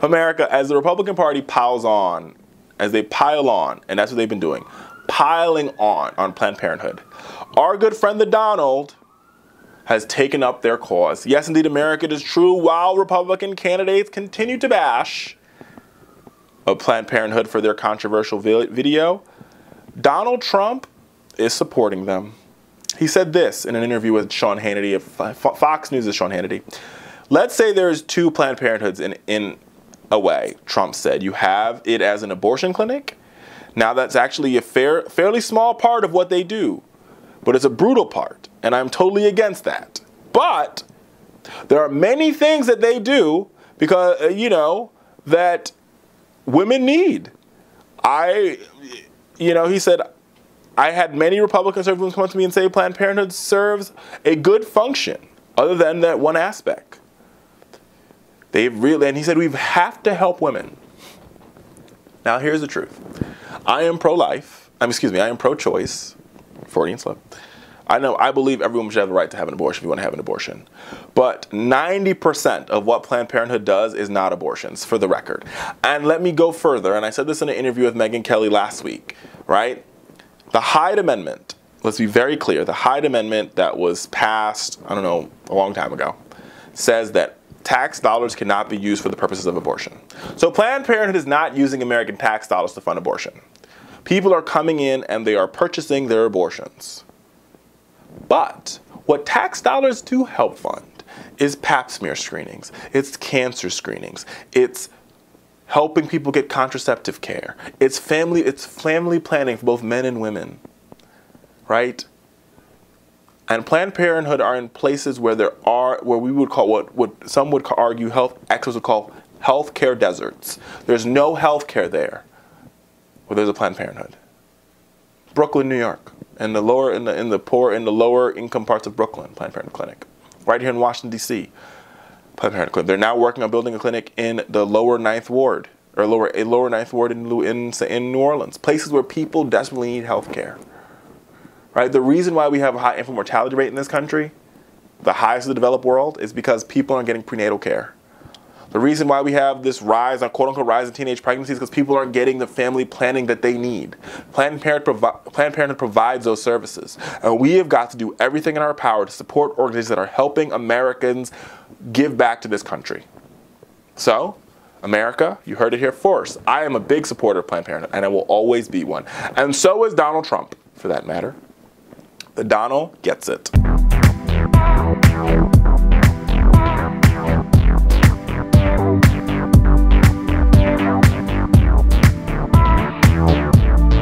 America, as the Republican Party piles on, as they pile on, and that's what they've been doing, piling on Planned Parenthood, our good friend the Donald has taken up their cause. Yes, indeed, America, it is true, while Republican candidates continue to bash of Planned Parenthood for their controversial video, Donald Trump is supporting them. He said this in an interview with Sean Hannity of Fox News' Sean Hannity. Let's say there's two Planned Parenthoods in a way, Trump said. You have it as an abortion clinic. Now that's actually a fairly small part of what they do, but it's a brutal part, and I'm totally against that. But there are many things that they do because, you know, that women need. He said, I had many Republican conservatives come up to me and say Planned Parenthood serves a good function other than that one aspect. And he said, we have to help women. Now, here's the truth. I am pro-life. I am pro-choice. Freudian slip. I believe everyone should have the right to have an abortion if you want to have an abortion. But 90% of what Planned Parenthood does is not abortions, for the record. And let me go further, and I said this in an interview with Megyn Kelly last week, right? The Hyde Amendment, let's be very clear, the Hyde Amendment that was passed, I don't know, a long time ago, says that tax dollars cannot be used for the purposes of abortion. So Planned Parenthood is not using American tax dollars to fund abortion. People are coming in and they are purchasing their abortions. But what tax dollars do help fund is pap smear screenings, it's cancer screenings, it's helping people get contraceptive care, it's family planning for both men and women, right? And Planned Parenthood are in places where we would call what some would argue health experts would call healthcare deserts. There's no healthcare there where there's a Planned Parenthood. Brooklyn, New York, in the lower income parts of Brooklyn, Planned Parenthood clinic. Right here in Washington D.C., Planned Parenthood clinic. They're now working on building a clinic in the lower Ninth Ward, or lower Ninth Ward in New Orleans, places where people desperately need health care. Right? The reason why we have a high infant mortality rate in this country, the highest of the developed world, is because people aren't getting prenatal care. The reason why we have this rise, quote-unquote rise in teenage pregnancies, is because people aren't getting the family planning that they need. Planned Parenthood provides those services. And we have got to do everything in our power to support organizations that are helping Americans give back to this country. So, America, you heard it here first. I am a big supporter of Planned Parenthood, and I will always be one. And so is Donald Trump, for that matter. The Donald gets it.